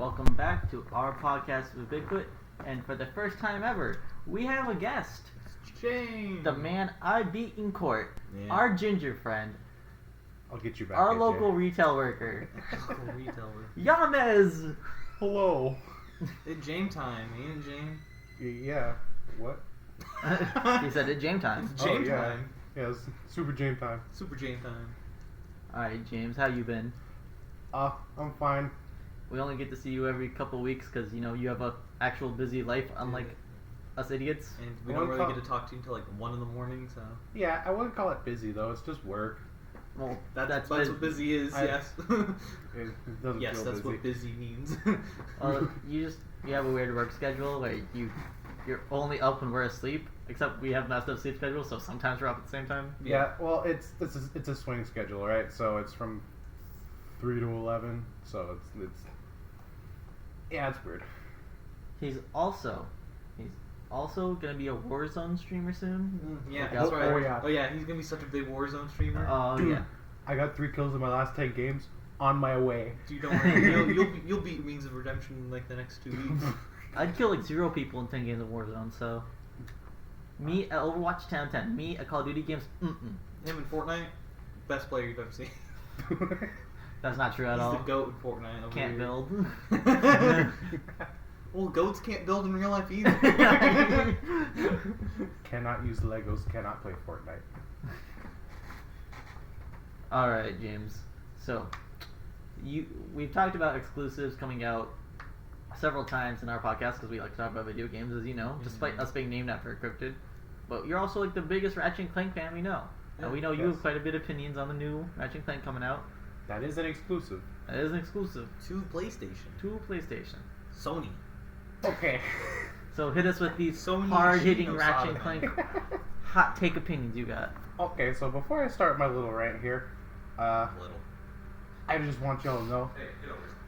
Welcome back to our podcast with Bigfoot, and for the first time ever, we have a guest. James! The man I beat in court, our ginger friend, I'll get you back. our AJ. local retail worker, Local retailer. Yamez! Hello. It's James time, ain't it, James? Yeah. What? He said it James time. It's James yeah. time. Yeah, it's Super James time. Super James time. Alright, James, how you been? I'm fine. We only get to see you every couple weeks because, you know, you have a actual busy life, unlike us idiots. And we don't really get to talk to you until like 1 in the morning, so... Yeah, I wouldn't call it busy though. It's just work. Well, That's what busy is, yes. It doesn't Yes, feel that's busy. what busy means. you have a weird work schedule where you're only up when we're asleep, except we have messed up sleep schedules, so sometimes we're up at the same time. Yeah, well, it's a swing schedule, right? So it's from 3 to 11. So it's yeah, it's weird. He's also gonna be a Warzone streamer soon. Yeah, Look that's out right. for it. Oh yeah, he's gonna be such a big Warzone streamer. Oh Dude, yeah. I got 3 kills in my last 10 games. On my way. Dude, don't worry. You'll beat Means of Redemption in like the next 2 weeks. I'd kill like 0 people in 10 games of Warzone. So me at Overwatch 10-10. Me at Call of Duty games. Him in Fortnite, best player you've ever seen. That's not true at He's all. the GOAT in Fortnite. Over Can't here. build. Well, goats can't build in real life either. Cannot use Legos. Cannot play Fortnite. All right, James. So we've talked about exclusives coming out several times in our podcast because we like to talk about video games, as you know, despite us being named after Encrypted. But you're also like the biggest Ratchet and Clank fan we know, and we know you Yes. have quite a bit of opinions on the new Ratchet and Clank coming out. That is an exclusive. That is an exclusive To PlayStation. to PlayStation. Sony. Okay. So hit us with these Sony hard-hitting Shino Ratchet and Saga. Clank hot take opinions you got. Okay, so before I start my little rant here, Little. I just want y'all to know.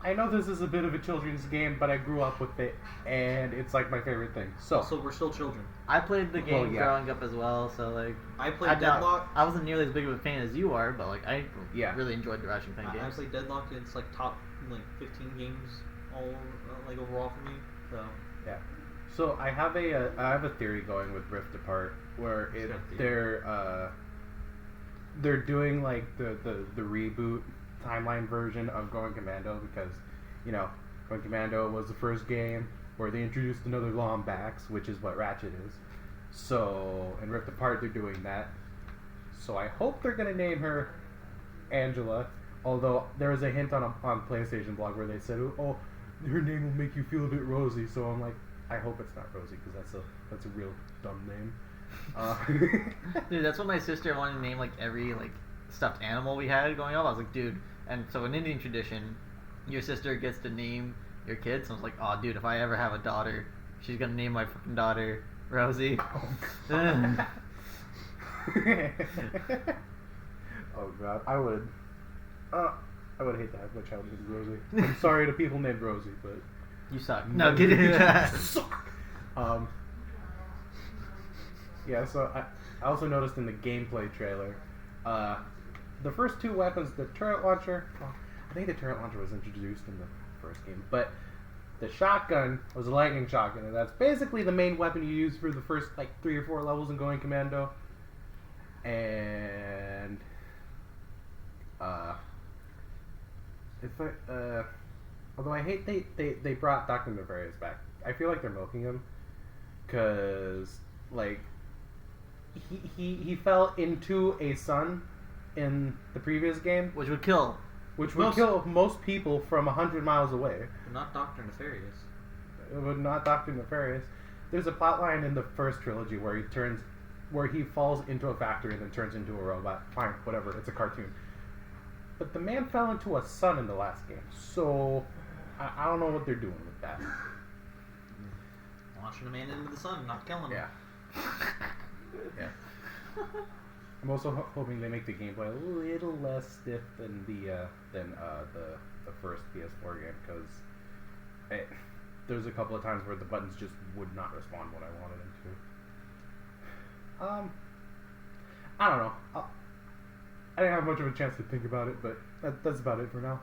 I know this is a bit of a children's game, but I grew up with it, and it's like my favorite thing. So, Also, we're still children. I played the game Well, yeah. growing up as well, so like I played Deadlock. I wasn't nearly as big of a fan as you are, but like I Yeah. really enjoyed the Ratchet and Clank I games. played Deadlock, and it's like top 15 games all like overall for me. So yeah. So I have a theory going with Rift Apart, where they're doing like the reboot timeline version of Going Commando, because Going Commando was the first game where they introduced another Lombax, which is what Ratchet is. So in Rift Apart they're doing that. So I hope they're gonna name her Angela. Although there was a hint on PlayStation blog where they said, "Oh, her name will make you feel a bit rosy." So I'm like, I hope it's not Rosie, because that's a real dumb name. Dude, that's what my sister wanted to name like every like stuffed animal we had going up. I was like, dude, and so in Indian tradition, your sister gets to name your kids. So I was like, oh, dude, if I ever have a daughter, she's gonna name my fucking daughter Rosie. Oh god, I would hate to have my child named Rosie. I'm sorry to people named Rosie, but You suck. No, get it. suck. Yeah. So I also noticed in the gameplay trailer, the first 2 weapons, the turret launcher. Well, I think the turret launcher was introduced in the first game, but the shotgun was a lightning shotgun, and that's basically the main weapon you use for the first like 3 or 4 levels in Going Commando. And although I hate they brought Dr. Nefarious back. I feel like they're milking him, cause like he fell into a sun in the previous game, Which would kill. which would kill most people from 100 miles away. but not Dr. Nefarious. But not Dr. Nefarious. There's a plotline in the first trilogy where he falls into a factory and then turns into a robot. Fine, whatever. It's a cartoon. But the man fell into a sun in the last game, so I don't know what they're doing with that. Launching a man into the sun, not killing him. Yeah. Yeah. I'm also hoping they make the gameplay a little less stiff than the first PS4 game, because there's a couple of times where the buttons just would not respond when I wanted them to. I don't know. I didn't have much of a chance to think about it, but that's about it for now.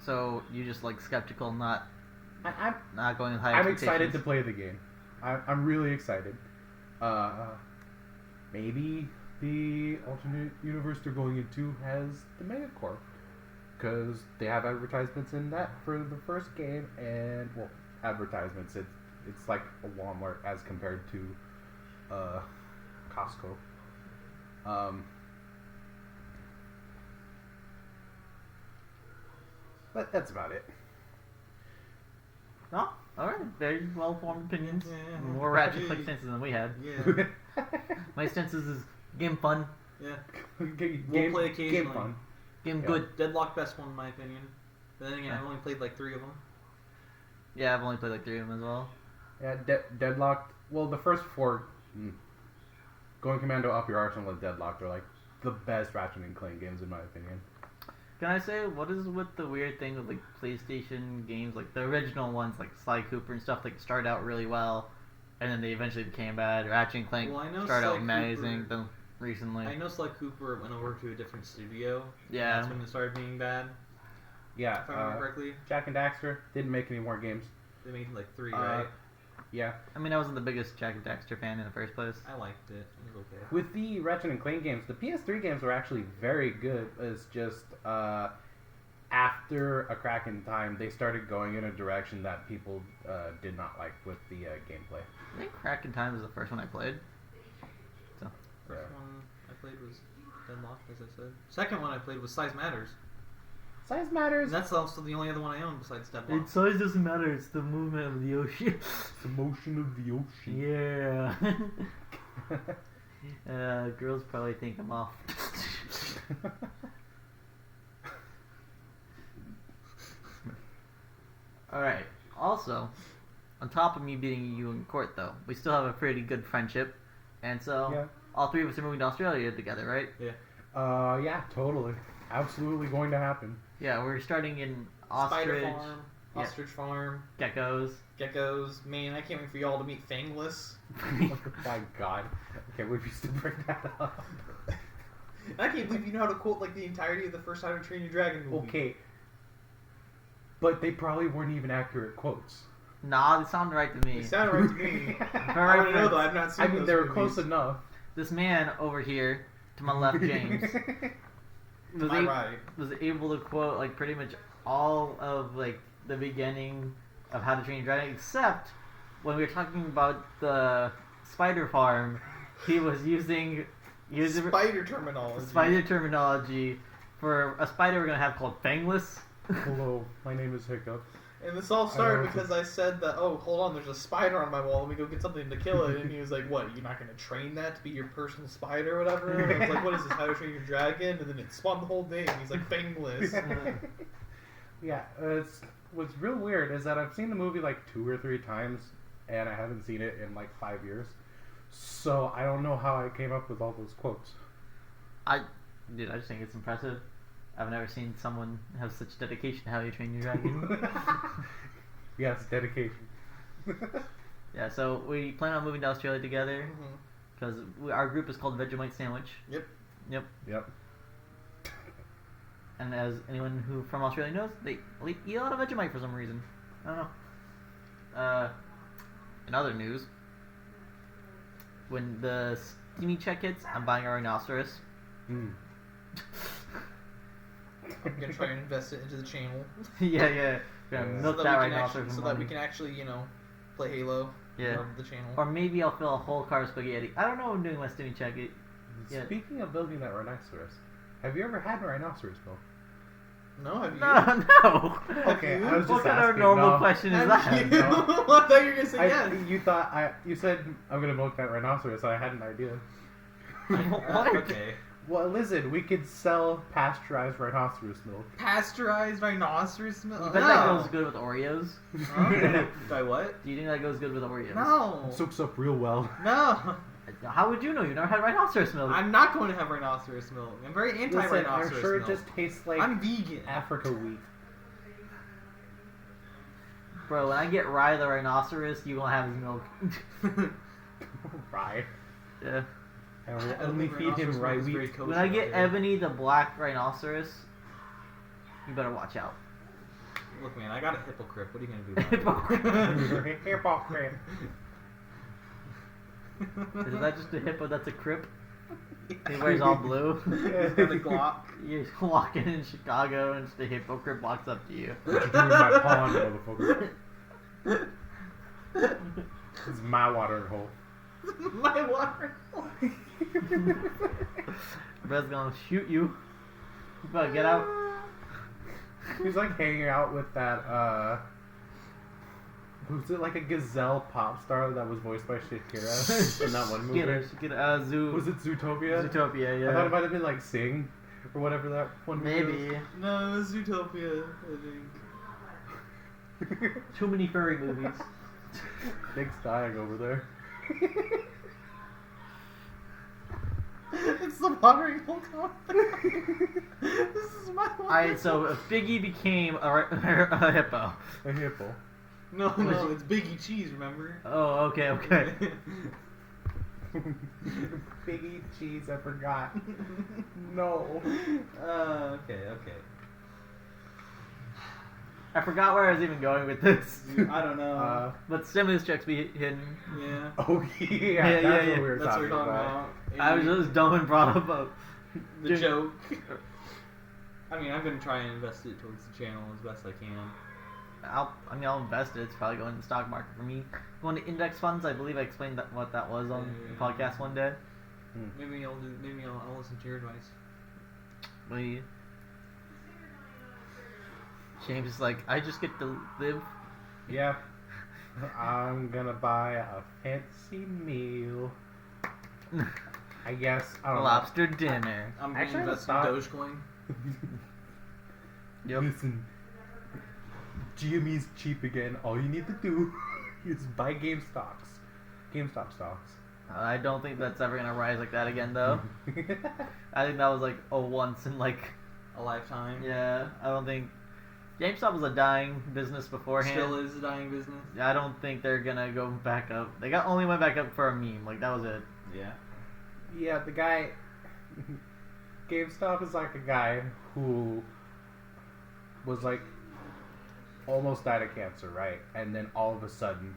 So you just like skeptical, not I'm not going with high I'm expectations. excited to play the game. I'm really excited. Maybe the alternate universe they're going into has the Megacorp, because they have advertisements in that for the first game, and well, advertisements. It's like a Walmart as compared to Costco. But that's about it. Oh, alright. Very well formed opinions. Yeah. More Ratchet Click stances than we had. Yeah. My stances is game fun, Yeah. Game, play occasionally. Game fun. game Yeah. good. Deadlock best one in my opinion. But then again, Yeah. I've only played like 3 of them. Yeah, I've only played like 3 of them as well. Yeah, Deadlocked. Well, the first 4, Going Commando, Up Your Arsenal, and Deadlocked are like the best Ratchet and Clank games in my opinion. Can I say, what is with the weird thing with like PlayStation games, like the original ones, like Sly Cooper and stuff, like started out really well, and then they eventually became bad. Ratchet and Clank Well, I know started out Sly amazing, Cooper- then recently. I know Sly Cooper went over to a different studio. Yeah. That's when it started being bad. Yeah, If I remember correctly, Jack and Daxter didn't make any more games. they made like 3, right? Yeah. I mean, I wasn't the biggest Jack and Daxter fan in the first place. I liked it. It was okay. With the Ratchet and Clank games, the PS3 games were actually very good. It's just after A Crack in Time, they started going in a direction that people did not like with the gameplay. I think Crack in Time was the first one I played. So First one I played was Deadlocked, as I said. Second one I played was Size Matters. Size matters. And that's also the only other one I own besides Deadlocked. size doesn't matter. It's the movement of the ocean. It's the motion of the ocean. Yeah. Girls probably think I'm off. Alright. Also, on top of me beating you in court, though, we still have a pretty good friendship. And so, Yeah. all 3 of us are moving to Australia together, right? Yeah, totally. Absolutely going to happen. Yeah, we're starting in Spider ostrich, Farm, yeah. Ostrich Farm, geckos. geckos. Man, I can't wait for y'all to meet Fangless. Oh my god. Okay, we used to bring that up. I can't believe you know how to quote like the entirety of the first How to Train Your Dragon movie. Okay. But they probably weren't even accurate quotes. Nah, they sound right to me. It sounded right to me. I Alright, want to know friends. though. I've not seen. I mean, those they were movies. close enough. This man over here, to my left, James, was, Am I right? was able to quote like pretty much all of like the beginning of How to Train Your Dragon, except when we were talking about the spider farm, he was using Spider terminology. spider terminology for a spider we're gonna have called Fangless. Hello, my name is Hiccup. And this all started because I said that, oh, hold on, there's a spider on my wall, let me go get something to kill it. And he was like, what, you're not going to train that to be your personal spider or whatever? And I was like, what is this, How to Train Your Dragon? And then it spawned the whole thing. He's like, Fangless. Yeah, what's real weird is that I've seen the movie like 2 or 3 times, and I haven't seen it in like 5 years. So I don't know how I came up with all those quotes. I just think it's impressive. I've never seen someone have such dedication to How You Train Your Dragon. Yes, dedication. Yeah, so we plan on moving to Australia together Mhm. because our group is called Vegemite Sandwich. Yep. Yep. Yep. And as anyone who from Australia knows, they eat a lot of Vegemite for some reason. I don't know. In other news, when the Steamy check hits, I'm buying a rhinoceros. Mm. I'm going to try and invest it into the channel. yeah. Gonna Yeah. milk so that we can rhinoceros actually, for so that money. we can actually, play Halo Yeah. on the channel. Or maybe I'll fill a whole car of spaghetti. I don't know what I'm doing with my Steamy check. Yeah. Speaking of building that rhinoceros, have you ever had a rhinoceros milk? No, have you? No. Okay, I was What just kind of asking. normal No. question is Have that? you? No. I thought you were going to say yes. You said I'm gonna milk that rhinoceros, so I had an idea. What? Okay. Well, listen, we could sell pasteurized rhinoceros milk. Pasteurized rhinoceros milk? You bet that goes good with Oreos? Huh? By what? Do you think that goes good with Oreos? No. Soaks up real well. No. How would you know? You've never had rhinoceros milk. I'm not going to have rhinoceros milk. I'm very Listen, anti-rhinoceros I'm sure milk. it just tastes like I'm vegan. Africa wheat. Bro, when I get Rye the rhinoceros, you won't have his milk. Right. Yeah. I will I don't only think feed him rhinoceros rye milk is very wheat. kosher When I get out there. Ebony the black rhinoceros, you better watch out. Look, man, I got a hypocrite. What are you gonna do about Hypocrite. Hypocrite. Is that just a hippo that's a crip? He wears all blue. He's got a Glock. You're walking in Chicago and just a hypocrite walks up to you. What you doing in my pond, motherfucker? It's my watering hole. My water. Brad's gonna shoot you. You better get out. He's like hanging out with that, was it like a gazelle pop star that was voiced by Shakira in that one movie? Shakira, Zoo. Was it Zootopia? Zootopia, yeah. I thought it might have been like Sing or whatever that one movie Maybe. was. No, it was Zootopia, I think. Too many furry movies. Nick's dying over there. It's the watering hole comment. This is my watering Alright, so if Biggie became a hippo. A hippo. No, it's Biggie Cheese, remember? Oh, okay. Biggie cheese, I forgot. No. Okay. I forgot where I was even going with this. I don't know. But stimulus checks be hidden. Yeah. Oh yeah, that's what we were That's what talking we're talking about. about. I was just dumb and brought up The joke. I mean, I'm gonna try and invest it towards the channel as best I can. I'll invest it. It's probably going to the stock market for me. Going to index funds. I believe I explained what that was on the podcast one day. Maybe I'll listen to your advice. We. James is like, I just get to live. Yeah. I'm gonna buy a fancy meal. I guess. I don't know. Lobster dinner. I'm Actually, gonna invest in I Dogecoin. Yep. Listen, GME's cheap again. All you need to do is buy GameStop stocks. I don't think that's ever gonna rise like that again, though. I think that was like a once in like A lifetime. yeah. I don't think GameStop was a dying business beforehand. Still is a dying business. I don't think they're gonna go back up. They only went back up for a meme. Like that was it. Yeah. Yeah, the guy. GameStop is like a guy who was like almost died of cancer, right? And then all of a sudden,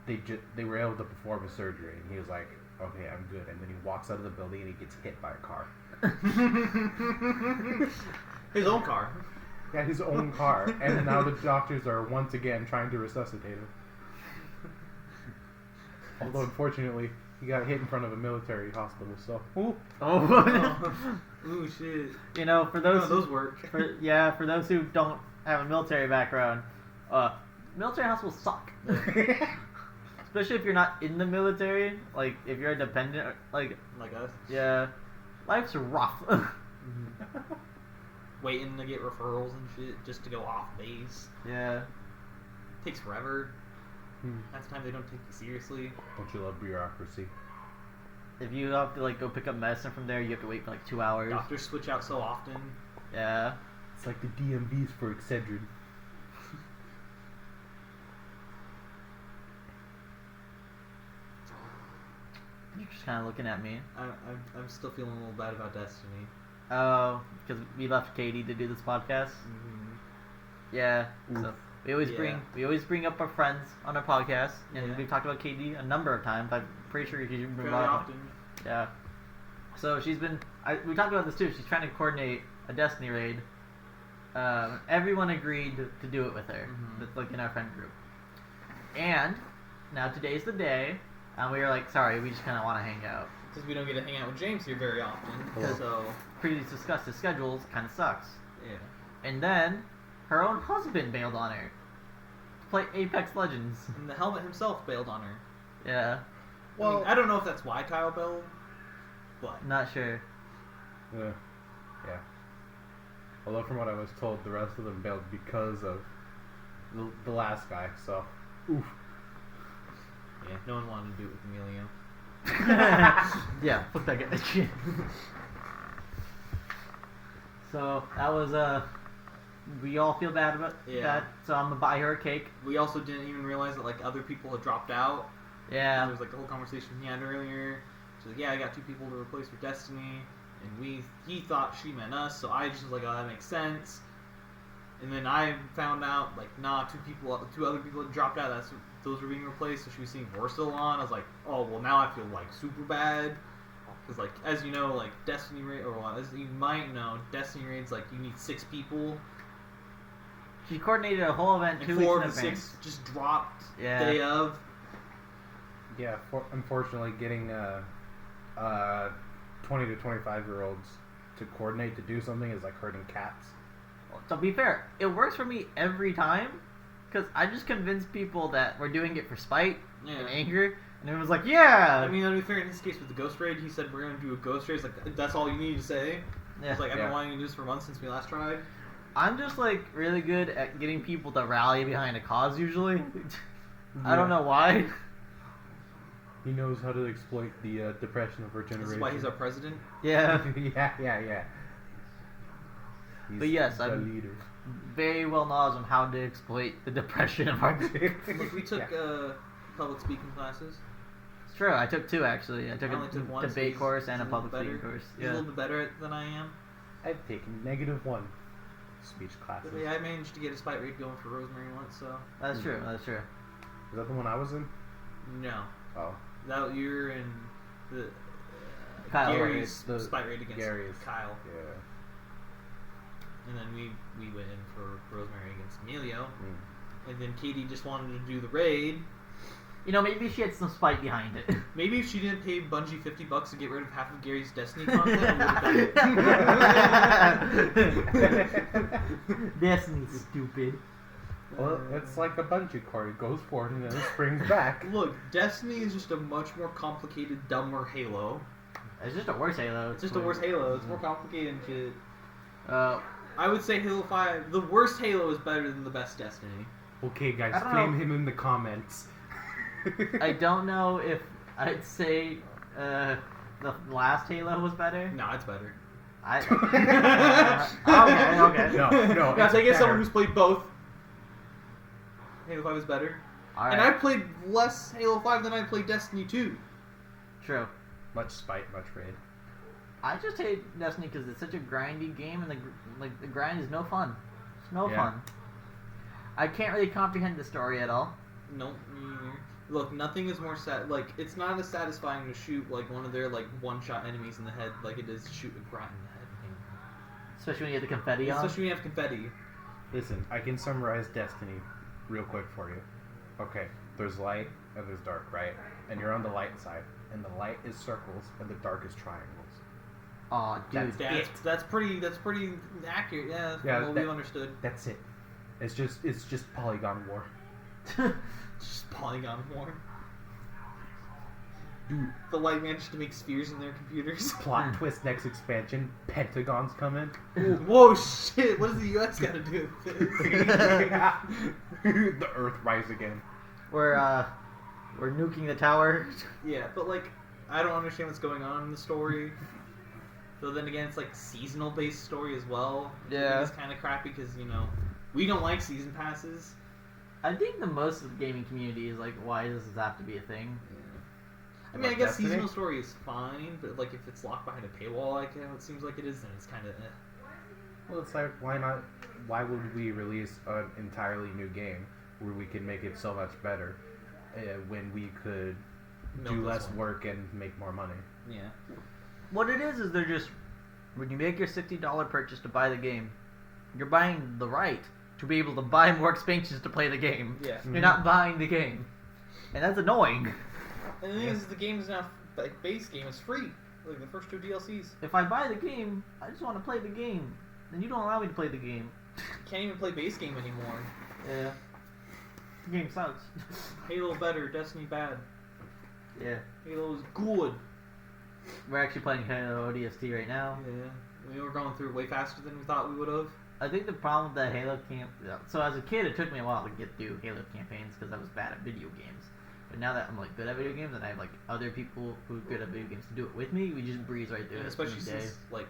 they were able to perform a surgery, and he was like, "Okay, I'm good." And then he walks out of the building and he gets hit by a car. His own car. Yeah, his own car. And now the doctors are once again trying to resuscitate him. Although unfortunately, he got hit in front of a military hospital. So. Ooh. Oh. Ooh, shit. You know, for those those work. for those who don't have a military background, military hospitals suck. Especially if you're not in the military, like if you're a dependent, like us. yeah, life's rough. Waiting to get referrals and shit just to go off base. Yeah. Takes forever. Half the time they don't take you seriously. Don't you love bureaucracy? If you have to like go pick up medicine from there, you have to wait for like 2 hours. Doctors switch out so often. Yeah. It's like the DMVs for Excedrin. You're just kind of looking at me. I'm still feeling a little bad about Destiny. Oh, because we left Katie to do this podcast. Mm-hmm. Yeah. Oof. So we always bring up our friends on our podcast, and Yeah. we've talked about Katie a number of times. I'm pretty sure she's been Very brought up. often. Yeah. So she's been. We talked about this too. She's trying to coordinate a Destiny raid. Everyone agreed to do it with her. Mhm. That's like in our friend group. And now today's the day, and we were like, sorry, we just kind of want to hang out. Because we don't get to hang out with James here very often. Cool. So, Previously discussed, his schedules kind of sucks. yeah. And then her own husband bailed on her to play Apex Legends. And the helmet himself bailed on her. Yeah, Well, I mean, I don't know if that's why Kyle bailed, but not sure. Yeah. Although from what I was told, the rest of them bailed because of the last guy. So, oof. yeah, no one wanted to do it with Emilio. Yeah, fuck that guy. So that was we all feel bad about Yeah. that. So I'm gonna buy her a cake. We also didn't even realize that like other people had dropped out. Yeah. There was like the whole conversation he had earlier. She's like, yeah, I got 2 people to replace for Destiny, and he thought she meant us, so I just was like, oh, that makes sense. And then I found out, like, nah, two other people had dropped out. Those were being replaced, so she was seeing we're still on. I was like, oh, well, now I feel, like, super bad. Because, like, as you know, like, Destiny raid, or well, as you might know, Destiny raids, like, you need 6 people. She coordinated a whole event 2 And weeks 4 in of the advance. 6 just dropped Yeah. day of. Yeah, unfortunately, getting 20 to 25-year-olds to coordinate to do something is like herding cats. To be fair, it works for me every time, because I just convince people that we're doing it for spite and anger, and everyone's like, yeah! I mean, to be fair, in this case with the Ghost Raid, he said we're going to do a Ghost Raid. It's like, that's all you need to say. Yeah. It's like, I've been wanting to do this for months since we last tried. I'm just, like, really good at getting people to rally behind a cause, usually. I don't know why. He knows how to exploit the depression of our generation. This is why he's our president. Yeah. yeah. He's But yes, the I'm leader. very well knowledge on how to exploit the depression of our... Look, we took public speaking classes. It's true, I took 2, actually. I took I only took one, so debate he's- course and a he's little public speaking better. course. He's a little bit better at it than I am. I've taken -1 speech classes. But yeah, I managed to get a spite raid going for Rosemary once, so... That's true, that's true. Is that the one I was in? No. Oh. That you're in the... Kyle, Gary's the- spite raid against Gary's. Kyle. Yeah. And then we went in for Rosemary against Emilio. Mm. And then Katie just wanted to do the raid. You know, maybe she had some spite behind it. Maybe if she didn't pay Bungie $50 to get rid of half of Gary's Destiny content, I would have done it. Destiny's stupid. Well, it's like a bungee cord. It goes forward and then it springs back. Look, Destiny is just a much more complicated, dumber Halo. It's just a worse Halo. It's just a worse Halo. It's more complicated and shit. Uh, I would say Halo 5, the worst Halo is better than the best Destiny. Okay, guys, I don't flame know. him in the comments. I don't know if I'd say the last Halo was better. No, it's better. Okay. No, Now, it's take it as someone better. who's played both. Halo 5 is better. All And right. I've played less Halo 5 than I played Destiny 2. True. Much spite, much raid. I just hate Destiny because it's such a grindy game, and the grind is no fun. It's no fun. I can't really comprehend the story at all. Nope. Me either. Look, nothing is more it's not as satisfying to shoot like one of their like one-shot enemies in the head like it is to shoot a grunt in the head. Especially when you get the confetti on. Especially when you have confetti. Listen, I can summarize Destiny real quick for you. Okay, there's light and there's dark, right? And you're on the light side, and the light is circles and the dark is triangles. Oh, dude. That's pretty accurate. Yeah, that's Yeah, what we understood. That's it. It's just polygon war. Just Polygon War. Dude, The light managed to make spheres in their computers. plot twist next expansion, Pentagons come in. Whoa, shit! What does the U.S. got to do with this? The Earth rise again. We're nuking the tower. Yeah, but like, I don't understand what's going on in the story. So then again, it's like seasonal based story as well. Yeah. It's kind of crappy because we don't like season passes. I think the most of the gaming community is like, why does this have to be a thing? I mean, I Like guess Destiny? seasonal story is fine, but like if it's locked behind a paywall, like it seems like it is, then it's kind of. Well, it's like, why not? Why would we release an entirely new game where we can make it so much better when we could do less work and make more money? Yeah. What it is they're just, when you make your $60 purchase to buy the game, you're buying the right to be able to buy more expansions to play the game. Yeah. You're not buying the game. And that's annoying. And the thing is, the game is now like base game is free. Like the first 2 DLCs. If I buy the game, I just want to play the game. Then you don't allow me to play the game. You can't even play base game anymore. Yeah. The game sucks. Halo better, Destiny bad. Yeah. Halo is good. We're actually playing Halo ODST right now. Yeah. We were going through it way faster than we thought we would have. I think the problem with that Halo so as a kid, it took me a while to get through Halo campaigns because I was bad at video games. But now that I'm like good at video games and I have like other people who are good at video games to do it with me, we just breeze right through And it. especially in a day. since like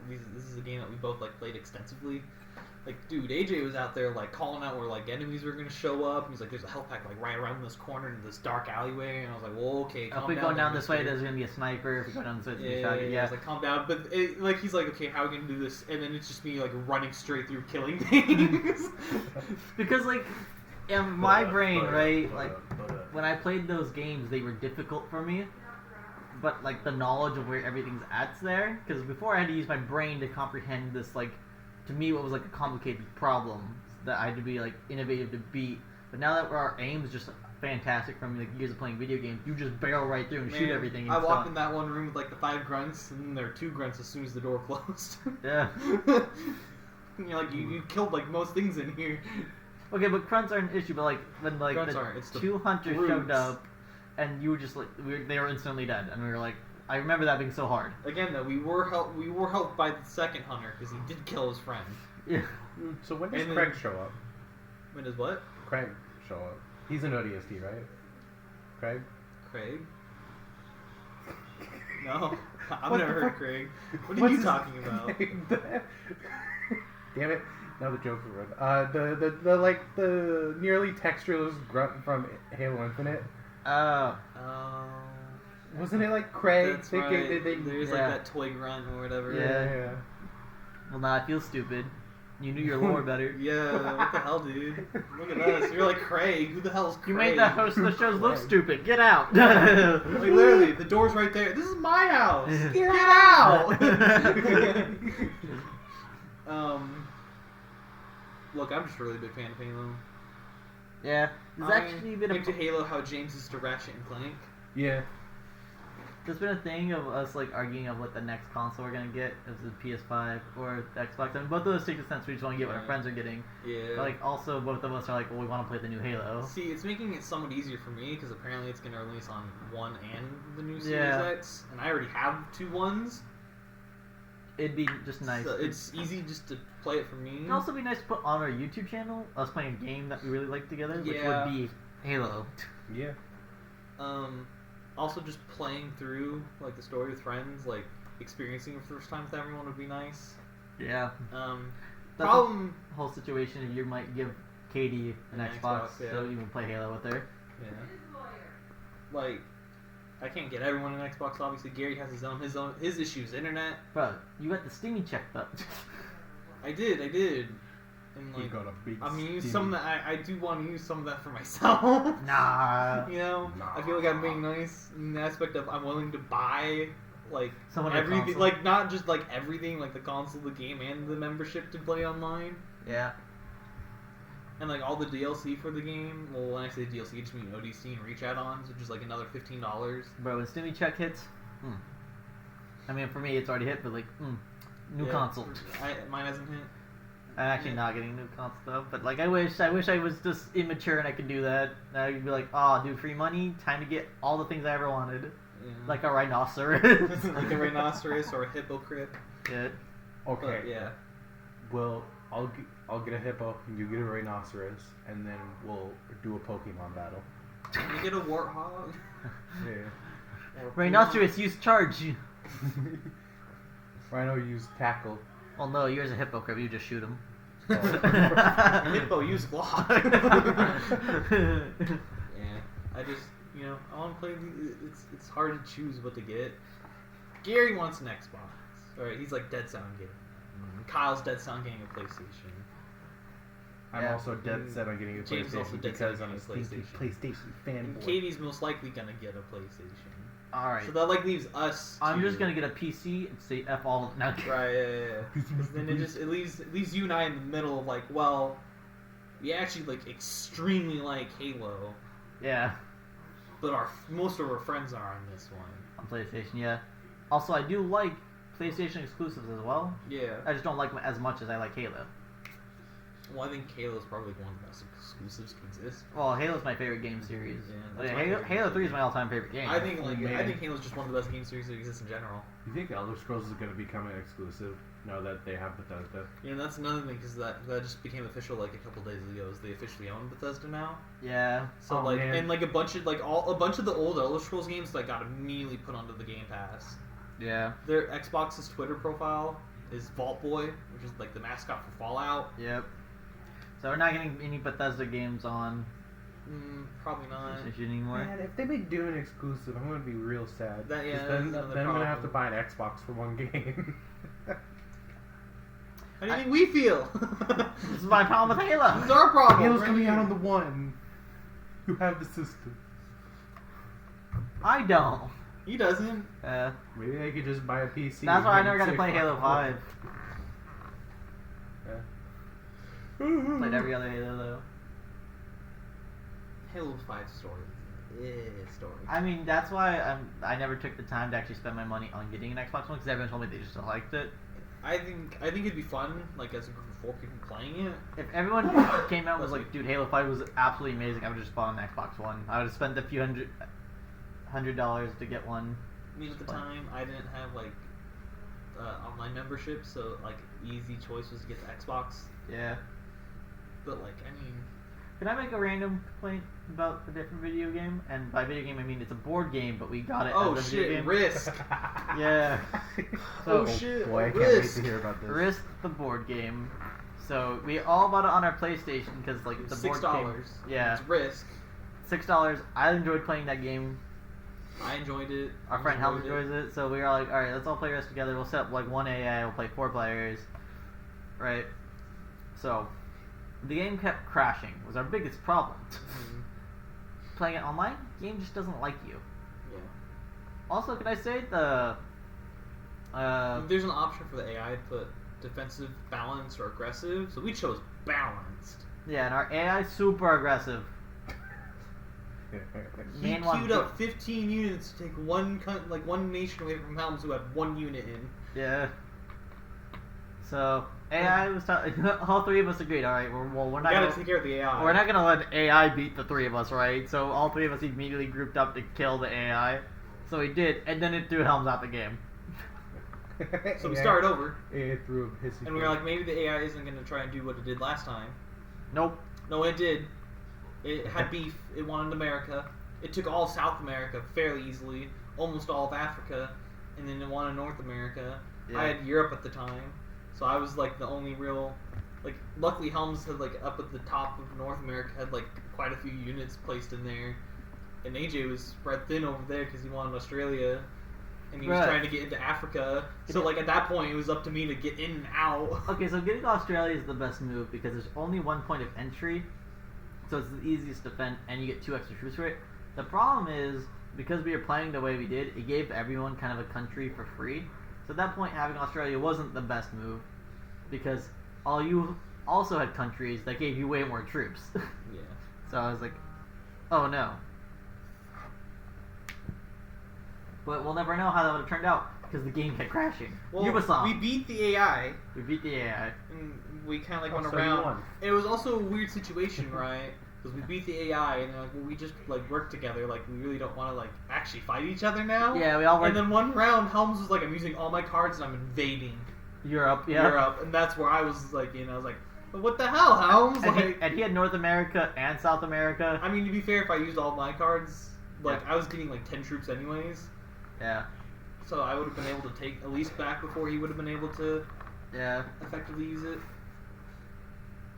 this is a game that we both like played extensively. Like, dude, AJ was out there like calling out where like enemies were gonna show up. And he's like, "There's a health pack like right around this corner in this dark alleyway." And I was like, "Well, okay, calm If we down." go down this way, there's gonna be a sniper. If we go down this way, there's gonna be a shotgun. I was like, "Calm down." But like, he's like, "Okay, how are we gonna do this?" And then it's just me like running straight through killing things. Because like, in my brain, right, like when I played those games, they were difficult for me. But like the knowledge of where everything's at's there, because before I had to use my brain to comprehend this, like, to me what was like a complicated problem that I had to be like innovative to beat. But now that our aim is just fantastic from like years of playing video games, you just barrel right through and shoot everything. And I walked in that one room with like the 5 grunts, and then there were 2 grunts as soon as the door closed. Yeah. You're like you killed like most things in here. Okay, but grunts aren't an issue. But like when like Grunts the aren't, it's the 2 hunters brutes. showed up, and you were just like they were instantly dead, and we were like, I remember that being so hard. Again, though, we were helped by the second hunter because he did kill his friend. Yeah. So when does And Craig then- show up? When does what? Craig show up. He's an ODST, right? Craig? Craig? No, I've What never the heard of fuck? Craig. What are What's you his talking about? name? Damn it! Now the joke will run. The like the nearly textureless grunt from Halo Infinite. Oh. Wasn't it like Craig? That's right. There's yeah. like that toy grunt or whatever. Yeah. Well, now I feel stupid. You knew your lore better. Yeah, what the hell, dude? Look at us. You're like Craig. Who the hell is Craig? You made the host of the shows look stupid. Get out. Like, literally, the door's right there. This is my house. Get out! Look, I'm just a really big fan of Halo. Yeah. There's actually been into Halo how James is to Ratchet and Clank. Yeah. There's been a thing of us like arguing of what the next console we're gonna get. Is the PS5 or the Xbox? I mean, both of those take a sense. We just want to get what our friends are getting. Yeah. But like also both of us are like, well, we want to play the new Halo. See, it's making it somewhat easier for me because apparently it's gonna release on One and the new Series X, and I already have 2 ones. It'd be just nice. So it's easy just to play it for me. It'd also be nice to put on our YouTube channel us playing a game that we really like together, which Yeah. would be Halo. Yeah. Also just playing through like the story with friends, like experiencing it for the first time with everyone would be nice. Yeah. That's Problem. the whole situation. You might give Katie an Xbox, yeah. so you can play Halo with her. Yeah. Like, I can't get everyone an Xbox. Obviously, Gary has his issues. Internet. Bro, you got the Steamy checked up. I did. And He like, got a big I'm gonna use steamy- some of that. I do want to use some of that for myself. Nah. You know, I feel like I'm being nice in the aspect of I'm willing to buy like Someone a everything, console. like not just like everything, like the console, the game, and the membership to play online, Yeah. and like all the DLC for the game. Well, when I say DLC, it's mean ODC and Reach add-ons, which is like another $15. Bro, when Steamy check hits, I mean, for me, it's already hit, but like, new Yeah, console. Mine hasn't hit. I'm actually not getting new console stuff, but like, I wish I was just immature and I could do that. I'd be like, oh, dude, free money, time to get all the things I ever wanted. Yeah. Like a rhinoceros. Like a rhinoceros or a hippocrit. Yeah. Okay. But, yeah. Well, I'll get a hippo, and you get a rhinoceros, and then we'll do a Pokemon battle. Can you get a warthog? Yeah. Or Rhinoceros, use charge. Rhino use tackle. Well, no, yours a hippocrit. You just shoot him. Puma. Hippo, use block. Yeah. I just, I want to play. It's hard to choose what to get. Gary wants an Xbox. Alright, he's like dead sound game. Kyle's dead sound getting a PlayStation. I'm Yeah. also dead set on getting a James is also PlayStation dead set on because I'm a getting a stinky PlayStation. PlayStation And fanboy. Katie's most likely gonna get a PlayStation. Alright. So that like leaves us. I'm two. just gonna get a PC and say F all. No. Right, yeah. 'Cause then it leaves you and I in the middle of like, well, we actually like extremely like Halo, Yeah. but most of our friends are on this one. On PlayStation, yeah. Also, I do like PlayStation exclusives as well. Yeah. I just don't like them as much as I like Halo. Well, I think Halo's probably one of the best exclusives to exist. Well, Halo's my favorite game series. Yeah, Like, that's my Halo, favorite Halo game 3 is series. my all-time favorite game. I think man. Halo's just one of the best game series that exists in general. You think Elder Scrolls is going to become an exclusive now that they have Bethesda? That's another thing because that just became official like a couple days ago. Is they officially own Bethesda now? Yeah. So Oh, man. and like a bunch of the old Elder Scrolls games like got immediately put onto the Game Pass. Yeah. Their Xbox's Twitter profile is Vault Boy, which is like the mascot for Fallout. Yep. So we're not getting any Bethesda games on Probably not. PlayStation anymore. Man, if they make Dune exclusive, I'm gonna be real sad. That- yeah, 'Cause that's then another I'm gonna have to problem. buy an Xbox for one game. How do you think we feel? This is my problem with Halo. This is our problem. Halo's right coming here. out on the one. You have the system. I don't. He doesn't. Maybe I could just buy a PC. That's why I and never got to say, play "Fuck Halo it." 5. Yeah. Played every other Halo though. Halo 5 story. Story. I mean, that's why I never took the time to actually spend my money on getting an Xbox One because everyone told me they just liked it. I think it'd be fun, like as a group of 4 people playing it. If everyone came out and was like, dude, Halo 5 was absolutely amazing, I would just bought an Xbox One. I would have spent a few $100 to get one. I mean, at the time, I didn't have like online membership, so like easy choice was to get the Xbox. Yeah. But like, I mean, Can I make a random complaint about a different video game? And by video game, I mean it's a board game, but we got it oh as a video shit, game. Risk. Yeah. Oh, So, shit. Boy, I can't wait Risk. to hear about this. Risk the board game. So we all bought it on our PlayStation because like the board $6. game. Yeah. It's Risk. $6. I enjoyed playing that game. I enjoyed it. Our friend Helm enjoys it, so we were like, all right, let's all play Risk together. We'll set up like one AI. We'll play 4 players, right? So the game kept crashing. Was our biggest problem. Mhm. Playing it online, the game just doesn't like you. Yeah. Also, can I say the There's an option for the AI to put defensive, balanced, or aggressive. So we chose balanced. yeah, and our AI super aggressive. He Man wants queued to- up 15 units to take one nation away from Helms who had 1 unit in. Yeah. So AI was all 3 of us agreed. All right, we're We not gotta gonna, take care of the AI. we're not gonna let AI beat the 3 of us, right? So all 3 of us immediately grouped up to kill the AI. So we did, and then it threw Helms out the game. So we started over, It threw a hissy and we were like, maybe the AI isn't gonna try and do what it did last time. Nope. No, it did. It had beef. It wanted America. It took all South America fairly easily, almost all of Africa, and then it wanted North America. Yeah. I had Europe at the time, so I was like the only real. Like, luckily Helms had like up at the top of North America had like quite a few units placed in there, and AJ was spread thin over there because he wanted Australia, and he was Right. trying to get into Africa. So like at that point, it was up to me to get in and out. Okay, so getting to Australia is the best move because there's only 1 point of entry, so it's the easiest to defend, and you get 2 extra troops for it. The problem is, because we were playing the way we did, it gave everyone kind of a country for free. So at that point, having Australia wasn't the best move, because all you also had countries that gave you way more troops. Yeah. So I was like, oh no. But we'll never know how that would have turned out, because the game kept crashing. Well, Ubisoft. we beat the AI. We beat the AI. And we kind of like Oh, went so you around. won. It was also a weird situation, right? Because we beat the AI, and like, well, we just like worked together. Like we really don't want to like actually fight each other now. Yeah, we all And went then one round, Helms was like, "I'm using all my cards and I'm invading Europe, yeah. Europe," and that's where I was like, I was like, "But what the hell, Helms?" And, Like, and he had North America and South America. I mean, to be fair, if I used all my cards, like Yeah. I was getting like 10 troops anyways, Yeah, so I would have been able to take at least back before he would have been able to yeah. effectively use it.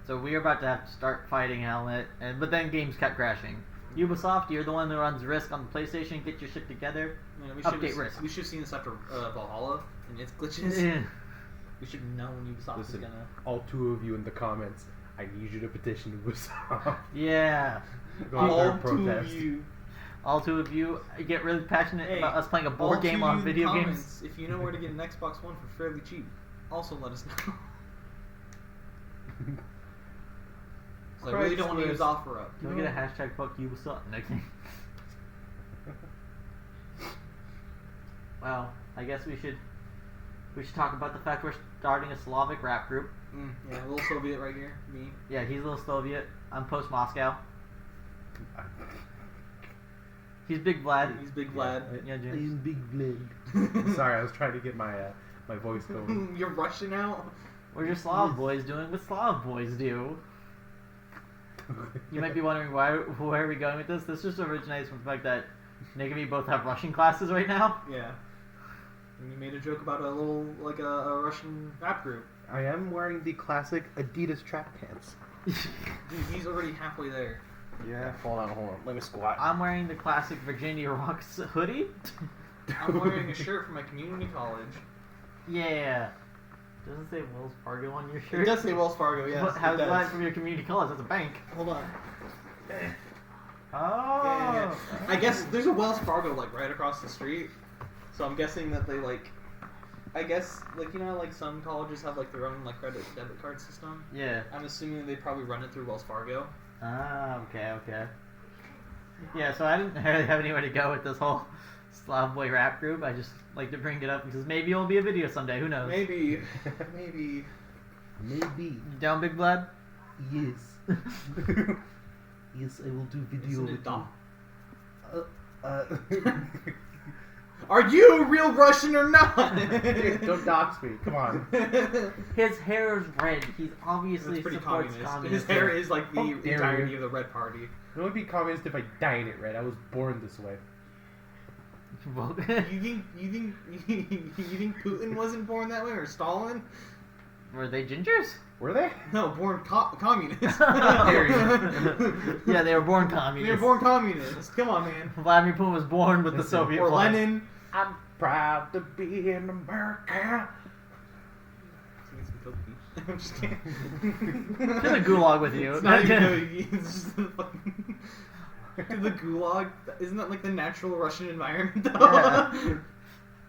So we were about to have to start fighting Helmet, but then games kept crashing. Ubisoft, you're the one who runs Risk on the PlayStation. Get your shit together. You know, Update Risk. We should have seen this after Valhalla and its glitches. Yeah. We should know when Ubisoft is Listen, gonna. all 2 of you in the comments, I need you to petition Ubisoft. Yeah. Go out there All and 2 of protest. you. All 2 of you get really passionate Hey, about us playing a all board 2 game of on you in video games. comments, if you know where to get an Xbox One for fairly cheap, also let us know. 'Cause I really don't want to use Craigslist. OfferUp. Can we get a hashtag fuck Ubisoft next game? Well, I guess we should talk about the fact we're starting a Slavic rap group. Yeah, a little Soviet right here. Me. Yeah, he's a little Soviet. I'm post Moscow. He's Big Vlad. He's Big Vlad. Yeah, James. I'm Big Vlad. Sorry, I was trying to get my my voice going. You're rushing out. What are your Slav boys doing? What Slav boys do? You might be wondering where are we going with this? This just originates from the fact that Nick and me both have Russian classes right now. Yeah. And you made a joke about a little, like a Russian rap group. I am wearing the classic Adidas track pants. Dude, he's already halfway there. Yeah, hold on. Let me squat. I'm wearing the classic Virginia Rocks hoodie. I'm wearing a shirt from my community college. Yeah. Doesn't say Wells Fargo on your shirt. It does say Wells Fargo, yes. But how's it does. that from your community college? That's a bank. Hold on. Oh. Yeah. I guess there's a Wells Fargo like right across the street. So I'm guessing that they like, I guess like, you know, like some colleges have like their own like credit debit card system. Yeah. I'm assuming they probably run it through Wells Fargo. Ah, okay. Yeah, so I didn't really have anywhere to go with this whole Slav Boy rap group. I just like to bring it up because maybe it'll be a video someday. Who knows? Maybe. You down, Big Blood? Yes. Yes, I will do video Isn't it with dumb? you. Are you a real Russian or not? Dude, don't dox me. Come on. His hair is red. He's obviously It's pretty supports communist. communism. His hair is like the How dare entirety you. of the Red Party. It would be communist if I dyed it red. I was born this way. You think Putin wasn't born that way, or Stalin? Were they gingers? Were they? No, born communist. Yeah, they were born They communists. were born communists. Come on, man. Vladimir Putin was born with the Listen, Soviet Or flag. Lenin. I'm proud to be in America. I'm just kidding. To the gulag with you. It's not even Kogi. It's just the fucking... To the gulag? Isn't that like the natural Russian environment, though? Yeah.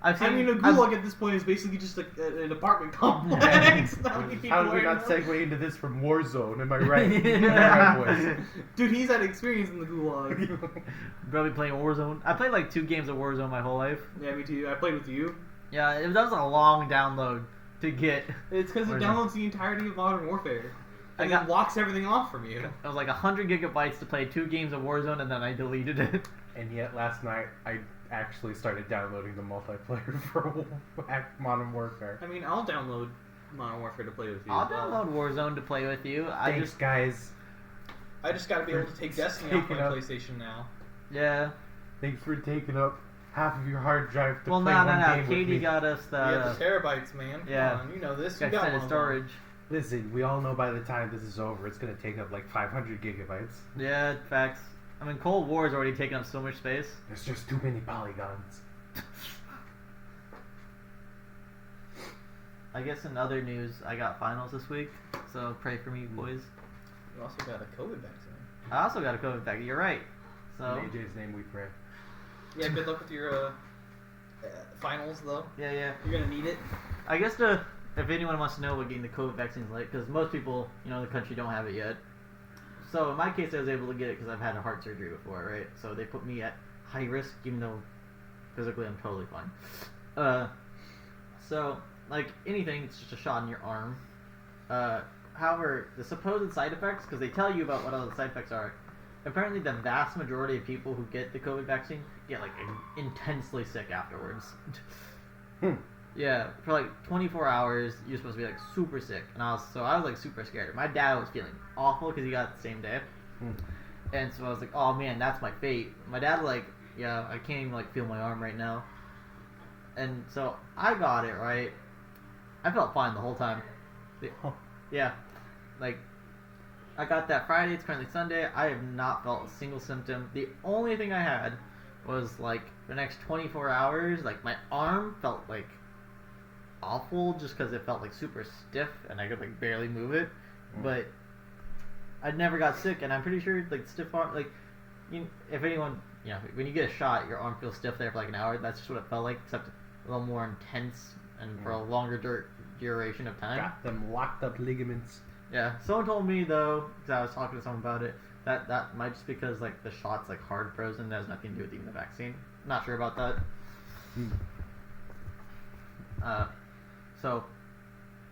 I mean, a gulag at this point is basically just like an apartment complex. Not many people How did we are not in them. segue into this from Warzone? Am I right? Am I Yeah. right, boys? Dude, he's had experience in the gulag. Probably playing Warzone. I played like 2 games of Warzone my whole life. Yeah, me too. I played with you. Yeah, that was a long download to get. It's because it Warzone. downloads the entirety of Modern Warfare. I And got- it locks everything off from you. It was like 100 gigabytes to play 2 games of Warzone, and then I deleted it. And yet last night I actually started downloading the multiplayer for Modern Warfare. I mean, I'll download Modern Warfare to play with you. I'll as well. download Warzone to play with you. Thanks, guys. I just gotta be able to take Destiny off my Taking up- PlayStation now. Yeah. Thanks for taking up half of your hard drive to Well, play no. one game with Katie me. got us You have the terabytes, man. yeah. Come on, you know this. You got got extended one storage. Listen, we all know by the time this is over, it's gonna take up like 500 gigabytes. Yeah, facts. I mean, Cold War's already taken up so much space. There's just too many polygons. I guess in other news, I got finals this week, so pray for me, boys. You also got a COVID vaccine. I also got a COVID vaccine. You're right. So In AJ's name we pray. Yeah, good luck with your finals, though. yeah. You're gonna need it. I guess if anyone wants to know what getting the COVID vaccine is like, because most people, in the country don't have it yet. So in my case, I was able to get it because I've had a heart surgery before, right? So they put me at high risk, even though physically I'm totally fine. So like anything, it's just a shot in your arm. However, the supposed side effects, because they tell you about what all the side effects are. Apparently, the vast majority of people who get the COVID vaccine get like intensely sick afterwards. Yeah, for like 24 hours, you're supposed to be like super sick, and I was like super scared. My dad was feeling awful because he got it the same day, and so I was like, oh man, that's my fate. My dad like, yeah, I can't even like feel my arm right now, and so I got it right. I felt fine the whole time. Yeah, like I got that Friday. It's currently Sunday. I have not felt a single symptom. The only thing I had was like the next 24 hours, like my arm felt like awful just because it felt like super stiff and I could like barely move it. But I never got sick, and I'm pretty sure like stiff arm, like if anyone, when you get a shot, your arm feels stiff there for like an hour. That's just what it felt like, except a little more intense and for a longer duration of time. Got them locked up ligaments. Yeah, someone told me though, because I was talking to someone about it, that might just because like the shot's like hard frozen. That has nothing to do with even the vaccine. Not sure about that. So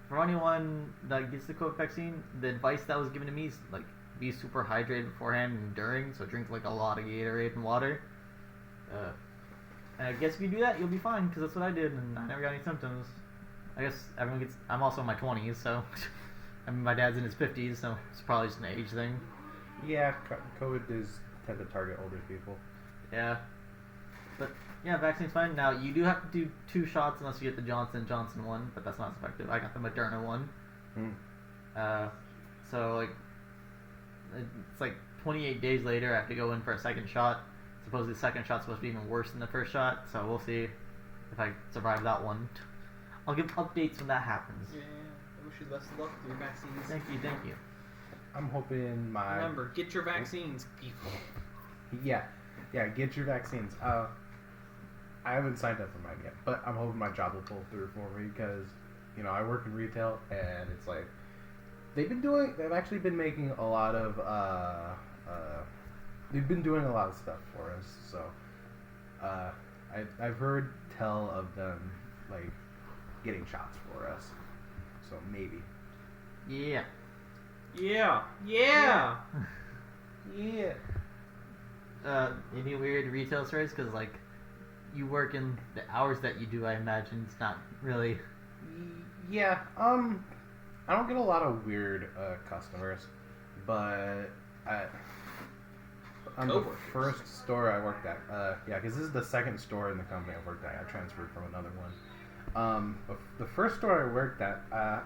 for anyone that gets the COVID vaccine, the advice that was given to me is like be super hydrated beforehand and during. So drink like a lot of Gatorade and water. And I guess if you do that, you'll be fine, because that's what I did, and I never got any symptoms. I guess everyone gets. I'm also in my 20s, so. I mean, my dad's in his 50s, so it's probably just an age thing. Yeah, COVID tend to target older people. Yeah. But yeah, vaccine's fine. Now you do have to do 2 shots unless you get the Johnson & Johnson one, but that's not as effective. I got the Moderna one. So like it's like 28 days later I have to go in for a second shot. Supposedly the second shot's supposed to be even worse than the first shot, so we'll see if I survive that one. I'll give updates when that happens. Yeah, I wish you the best of luck with your vaccines. Thank you. I'm hoping my... Remember, get your vaccines, people. Yeah, get your vaccines. I haven't signed up for mine yet, but I'm hoping my job will pull through for me because, you know, I work in retail and it's like they've actually been making a lot of they've been doing a lot of stuff for us. So I've heard tell of them like getting shots for us. So maybe. Yeah. Any weird retail stories? Because like you work in the hours that you do, I imagine it's not really. Yeah. I don't get a lot of weird customers, but on the first store I worked at, because this is the second store in the company I worked at. I transferred from another one. The first store I worked at,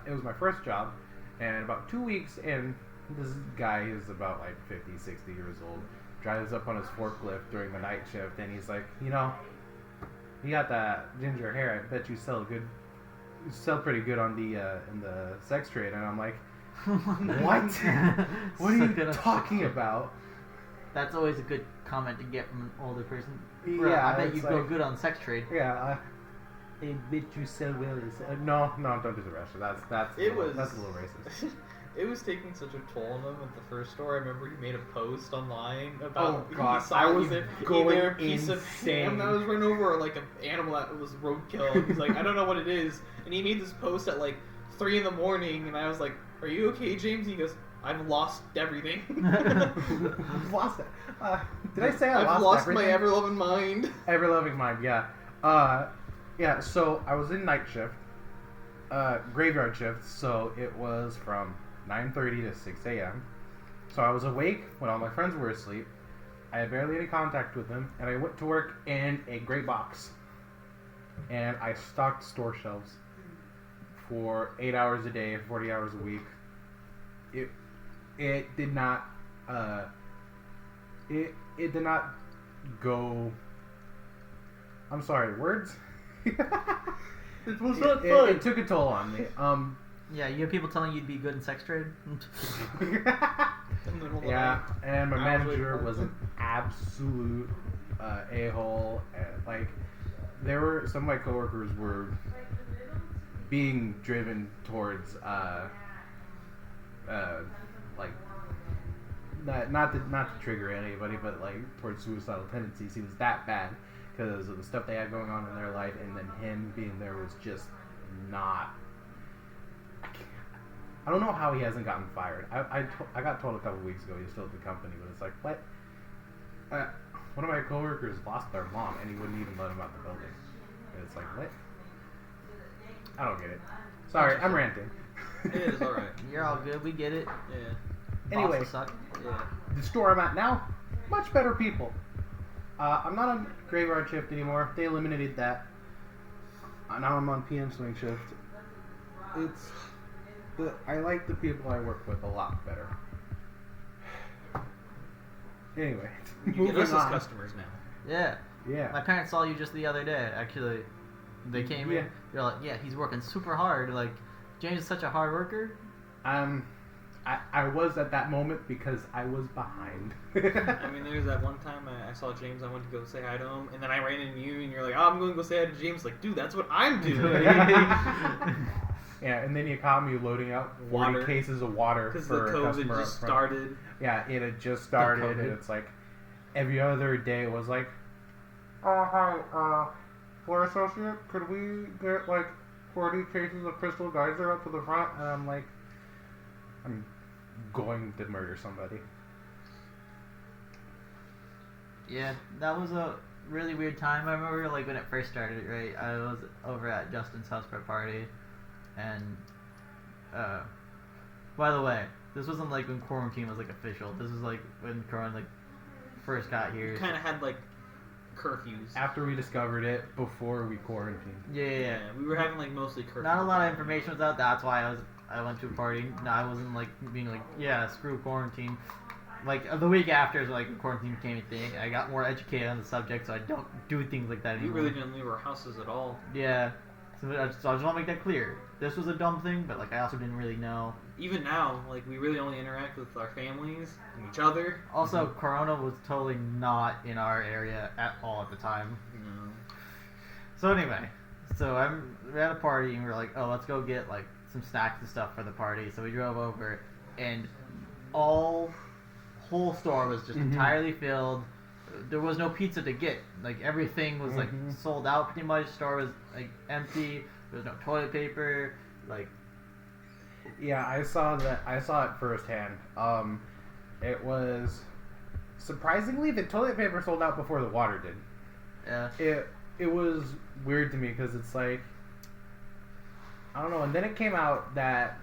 it was my first job, and about 2 weeks in, this guy is about like 50, 60 years old, drives up on his forklift during the night shift, and he's like, you know, you got that ginger hair, I bet you sell pretty good on the in the sex trade. And I'm like, what? What are you talking about? That's always a good comment to get from an older person. Yeah, I bet you go good on sex trade. Yeah, I bet you sell well. No, don't do the rest. That's a little racist. It was taking such a toll on him at the first store. I remember he made a post online about he saw I was going either a piece of ham that was run over or like an animal that was roadkill. And he's like, I don't know what it is. And he made this post at like 3 in the morning, and I was like, are you okay, James? And he goes, I've lost everything. I've lost it. Did I say I've lost everything? my ever-loving mind. Ever-loving mind, yeah. Yeah, so I was in night shift, graveyard shift, so it was from 9:30 to 6 a.m. So I was awake when all my friends were asleep. I had barely any contact with them, and I went to work in a gray box. And I stocked store shelves for 8 hours a day, 40 hours a week. It did not it did not go. I'm sorry, words. It was not fun. It took a toll on me. Yeah, you have people telling you you'd be good in sex trade. Yeah, and my manager was an absolute a-hole. Like, there were some of my coworkers were being driven towards like not to trigger anybody, but like towards suicidal tendencies. He was that bad because of the stuff they had going on in their life, and then him being there was just not. I don't know how he hasn't gotten fired. I got told a couple weeks ago he's still at the company, but it's like, what? One of my coworkers lost their mom, and he wouldn't even let him out the building. And it's like, what? I don't get it. Sorry, I'm ranting. It is alright. You're all good. We get it. Yeah. Anyway, Bosses suck. Yeah. the store I'm at now, much better people. I'm not on graveyard shift anymore. They eliminated that. Now I'm on PM swing shift. I like the people I work with a lot better. Anyway, You get us moving as on. customers now. Yeah. Yeah. My parents saw you just the other day. Actually, they came in. They're like, "Yeah, he's working super hard. Like, James is such a hard worker." I was at that moment because I was behind. I mean, there's that one time I saw James. I went to go say hi to him, and then I ran into you, and you're like, "Oh, I'm going to go say hi to James." Like, dude, that's what I'm doing. Yeah, and then you caught me loading up 40 cases of water Because for the a COVID customer just up front. started. Yeah, it had just started, and it's like every other day it was like, "Oh, hi, floor associate, could we get like 40 cases of Crystal Geyser up to the front?" And I'm like, I'm going to murder somebody. Yeah, that was a really weird time. I remember like when it first started, right? I was over at Justin's house for a party, and by the way, this wasn't like when quarantine was like official. This was like when Corona like first got here. You kind of had like curfews. After we discovered it, before we quarantined. Yeah. We were having like mostly curfews. Not a lot of information was out. That's why I went to a party. No, I wasn't like being like, yeah, screw quarantine. Like the week after, like quarantine became a thing. I got more educated on the subject, so I don't do things like that We anymore. really didn't leave our houses at all. Yeah. So I just want to make that clear. This was a dumb thing, but like I also didn't really know. Even now, like we really only interact with our families and each other. Also, Corona was totally not in our area at all at the time. No. So anyway, we're at a party and we're like, oh, let's go get like some snacks and stuff for the party. So we drove over, and whole store was just entirely filled. There was no pizza to get. Like everything was like sold out pretty much. Store was like empty. There was no toilet paper. Like, yeah, I saw that. I saw it firsthand. It was surprisingly the toilet paper sold out before the water did. yeah. It was weird to me because it's like, I don't know. And then it came out that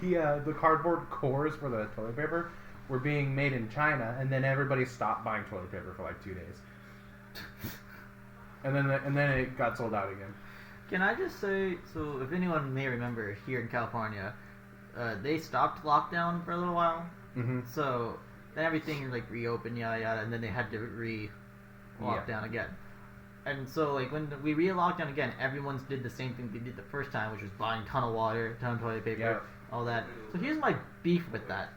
the cardboard cores for the toilet paper were being made in China, and then everybody stopped buying toilet paper for like 2 days. and then it got sold out again. Can I just say, so if anyone may remember, here in California, they stopped lockdown for a little while. Mm-hmm. So then everything like reopened, yada yada, and then they had to lock down again. And so like when we re-locked down again, everyone did the same thing they did the first time, which was buying ton of water, ton of toilet paper, all that. So here's my beef with that.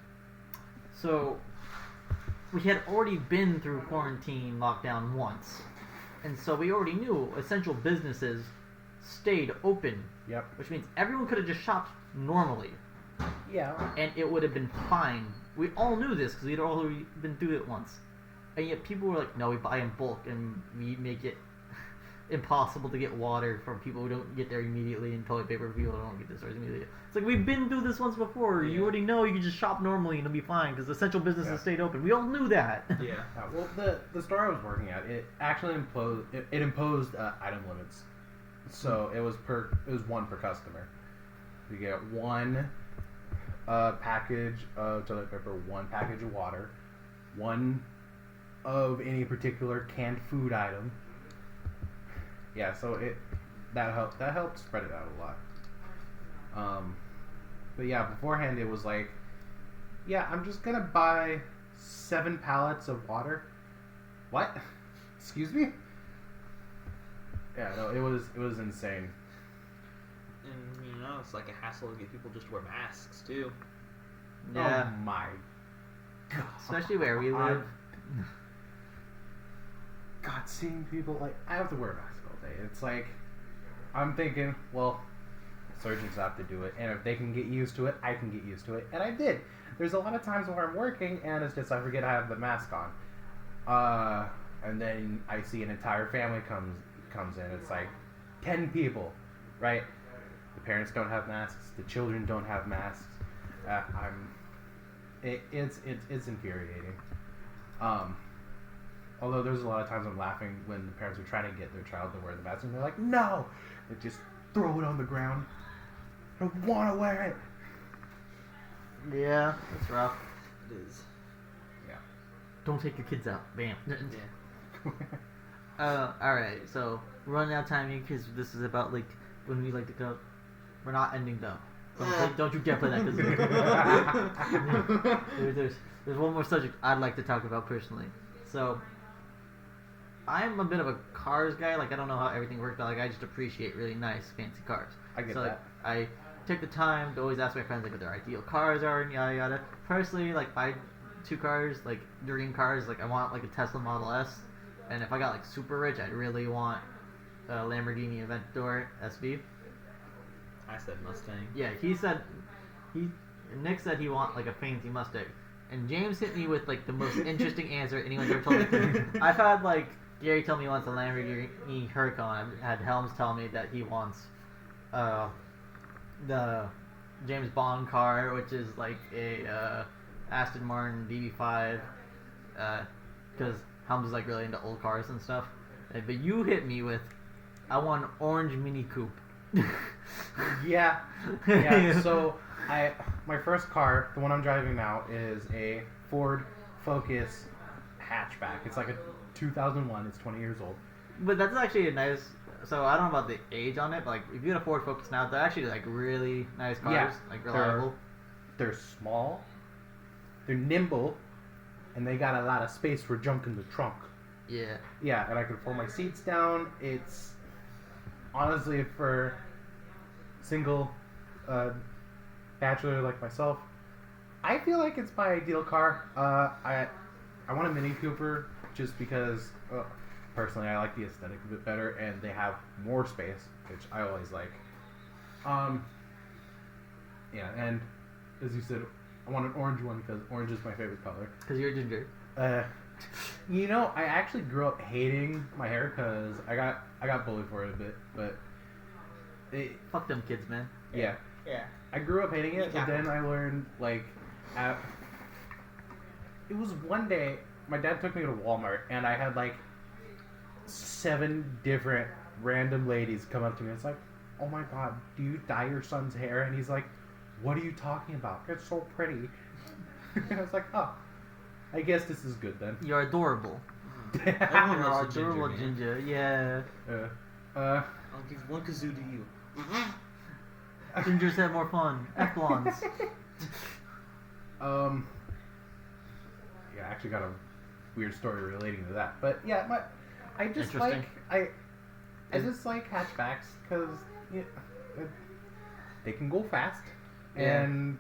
So we had already been through quarantine lockdown once, and so we already knew essential businesses stayed open. Yep. Which means everyone could have just shopped normally. Yeah. And it would have been fine. We all knew this because we'd already been through it once. And yet people were like, no, we buy in bulk and we make it impossible to get water for people who don't get there immediately and toilet paper for people who don't get this immediately. It's like, we've been through this once before. You already know you can just shop normally and it'll be fine because essential businesses stayed open. We all knew that. Yeah. Well, the store I was working at, it actually imposed item limits. So it was one per customer. You get one package of toilet paper, one package of water, one of any particular canned food item. Yeah, so that helped spread it out a lot. But yeah, beforehand it was like, yeah, I'm just gonna buy 7 pallets of water. What? Excuse me? Yeah, no, it was insane. And it's like a hassle to get people just to wear masks too. Yeah. Oh my God. Especially where we live. God, seeing people like, I have to wear a mask all day. It's like, I'm thinking, well, surgeons have to do it, and if they can get used to it, I can get used to it, and I did. There's a lot of times where I'm working, and it's just I forget I have the mask on, and then I see an entire family comes in. It's like 10 people, right? The parents don't have masks. The children don't have masks. It's infuriating. Although there's a lot of times I'm laughing when the parents are trying to get their child to wear the mask and they're like, no! They just throw it on the ground. I don't want to wear it. Yeah, that's rough. It is. Yeah. Don't take your kids out. Bam. Yeah. Alright, so we're running out of time here because this is about like when we like to go. We're not ending though. Don't you dare play that because there's one more subject I'd like to talk about personally. So I'm a bit of a cars guy. Like I don't know how everything works, but like I just appreciate really nice, fancy cars. I get so, that. Like, I take the time to always ask my friends like what their ideal cars are and yada yada. Personally, like my 2 cars, like dream cars, like I want like a Tesla Model S, and if I got like super rich, I'd really want a Lamborghini Aventador SV. I said Mustang. Yeah, Nick said he want like a fancy Mustang, and James hit me with like the most interesting answer anyone's ever told me. I've had like Gary tell me he wants a Lamborghini Huracan. I've had Helms tell me that he wants the James Bond car, which is like a Aston Martin DB5, because Helms is like really into old cars and stuff. But you hit me with, I want an orange Mini Coupe. Yeah. So my first car, the one I'm driving now, is a Ford Focus hatchback. It's like a 2001. It's 20 years old. But that's actually a nice. So I don't know about the age on it, but like if you get a Ford Focus now, they're actually like really nice cars, Yeah, like reliable. They're small, they're nimble, and they got a lot of space for junk in the trunk. Yeah. Yeah, and I can fold my seats down. It's honestly for single bachelor like myself, I feel like it's my ideal car. I want a Mini Cooper just because personally I like the aesthetic a bit better, and they have more space, which I always like. Yeah, and as you said, I want an orange one because orange is my favorite color. Because you're a ginger. You know, I actually grew up hating my hair because I got bullied for it a bit, but Fuck them kids, man. Yeah. Yeah. I grew up hating it, Yeah. but then I learned, like, it was one day, my dad took me to Walmart, and I had, like, 7 different random ladies come up to me. It's like, oh my god, do you dye your son's hair? And he's like, what are you talking about? It's so pretty. I was like, oh, I guess this is good then. You're adorable. Everyone You're loves a adorable ginger, ginger. Yeah. Uh, I'll give one kazoo to you. Gingers have more fun. F blondes. yeah, I actually got a weird story relating to that. But yeah, I just Interesting. like I just like hatchbacks because they can go fast, Yeah. and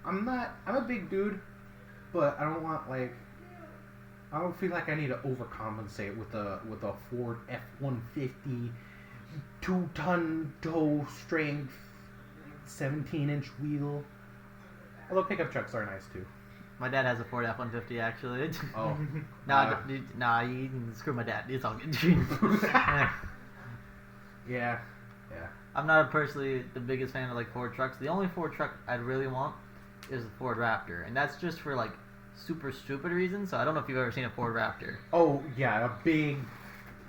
I'm a big dude, but I don't feel like I need to overcompensate with a Ford F-150 2-ton toe strength 17-inch wheel. Although pickup trucks are nice too. My dad has a Ford F-150 actually. Oh. Nah, you can screw my dad. It's all good. Yeah. I'm not personally the biggest fan of like Ford trucks. The only Ford truck I'd really want is the Ford Raptor, and that's just for like super stupid reasons. So I don't know if you've ever seen a Ford Raptor. Oh yeah, a big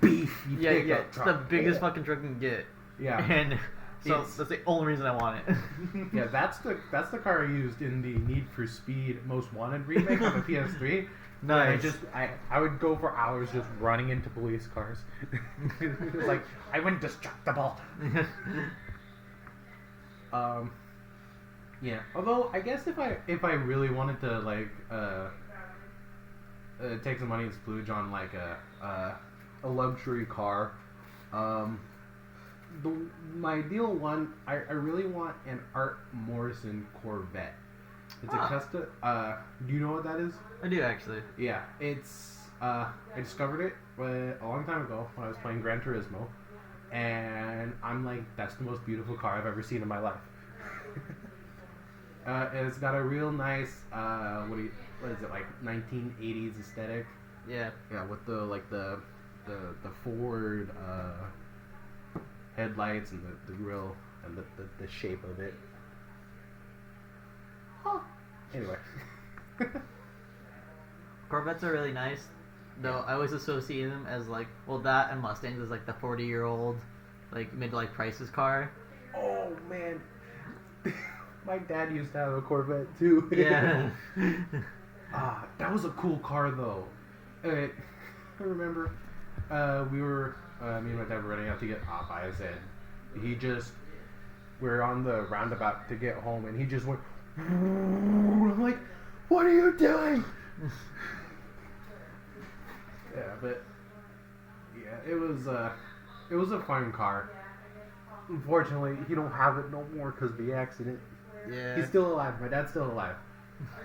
beefy pickup Yeah, it's truck. the biggest Yeah. fucking truck you can get. Yeah. And so It's- that's the only reason I want it. Yeah, that's the car I used in the Need for Speed Most Wanted remake on the PS3. Nice. I would go for hours just running into police cars. It was like I went destructible. Yeah. Although I guess if I really wanted to like take some money and splooge on like a luxury car, my ideal one, I really want an Art Morrison Corvette. It's a custom. Do you know what that is? I do actually. Yeah, it's. I discovered it a long time ago when I was playing Gran Turismo, and I'm like, that's the most beautiful car I've ever seen in my life. It's got a real nice, what is it, like 1980s aesthetic? Yeah. Yeah, with the forward headlights and the grill and the shape of it. Huh. Anyway. Corvettes are really nice, though. I always associate them as like, well, that and Mustangs is like the 40-year-old, like midlife crisis car. Oh man, my dad used to have a Corvette too. Yeah. That was a cool car though. I remember we were me and my dad were running out to get Popeyes, and we're on the roundabout to get home, and he just went. I'm like, what are you doing? Yeah, but yeah, it was a fun car. Unfortunately, he don't have it no more because of the accident. Yeah. He's still alive. My dad's still alive,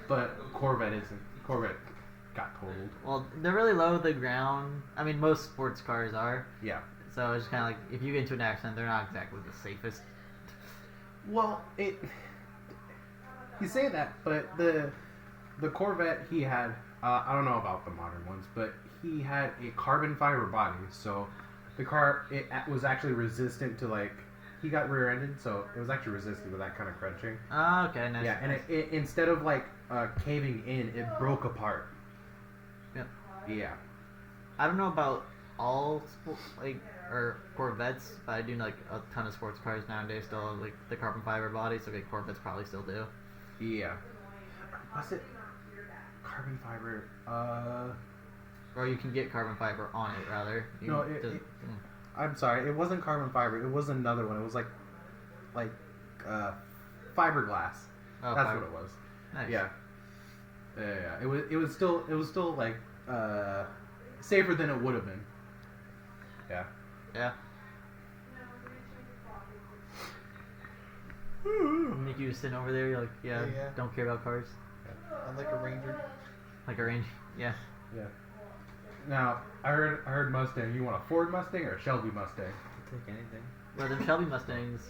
but Corvette isn't. Corvette got totaled. Well, they're really low to the ground. I mean, most sports cars are. Yeah. So it's kind of like if you get into an accident, they're not exactly the safest. Well, you say that, but the Corvette he had, I don't know about the modern ones, but he had a carbon fiber body, so the car it was actually resistant to like he got rear-ended, so it was actually resistant to that kind of crunching. Oh, okay, nice. Yeah, and it instead of like caving in, it broke apart. Yep. Yeah. I don't know about all Corvettes, but I do know, like a ton of sports cars nowadays still have like the carbon fiber body, so like Corvettes probably still do. Yeah. Was it Carbon fiber. Or you can get carbon fiber on it, rather. No, I'm sorry. It wasn't carbon fiber. It was another one. It was like fiberglass. Oh, That's fiber. what it was. Nice. Yeah. Yeah. It was still like safer than it would have been. Yeah. Yeah. Make you sitting over there, you're like, yeah, Yeah. don't care about cars. I'm like a ranger. Like a range. Yeah. Yeah. Now I heard Mustang. You want a Ford Mustang or a Shelby Mustang? Take anything. Well, them Shelby Mustangs.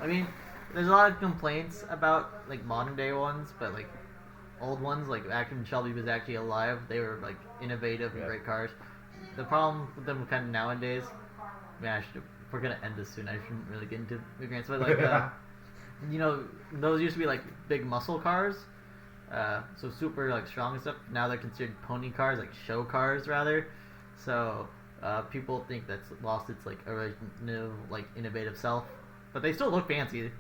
I mean, there's a lot of complaints about like modern day ones, but like old ones, like back when Shelby was actually alive, they were like innovative and Yeah. great cars. The problem with them kind of nowadays, man, we're gonna end this soon. I shouldn't really get into the grants, but like, you know, those used to be like big muscle cars, so super like strong and stuff. Now they're considered pony cars, like show cars rather. So people think that's lost its like original, like innovative self, but they still look fancy.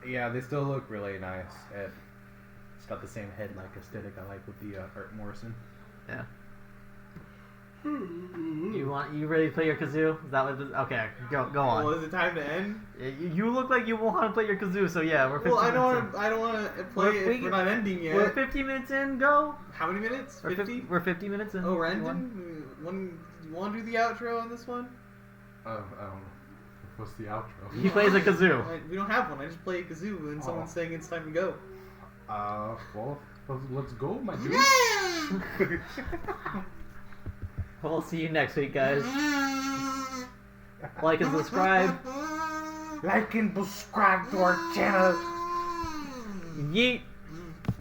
Yeah, they still look really nice. It's got the same head-like aesthetic I like with the Art Morrison. Yeah. You ready to play your kazoo? Is that what? Okay, go on. Well, is it time to end? You look like you want to play your kazoo, so yeah, we're 15 Well, I minutes don't want to play it if we're not ending yet. We're 50 minutes in. Go. How many minutes? 50? We're 50 minutes in. Oh, we're You want- ending? You want to do the outro on this one? What's the outro? He plays a kazoo. We don't have one. I just play a kazoo and someone's saying it's time to go. Well, let's go, my dude. We'll see you next week, guys. Like and subscribe. Like and subscribe to our channel. Yeet.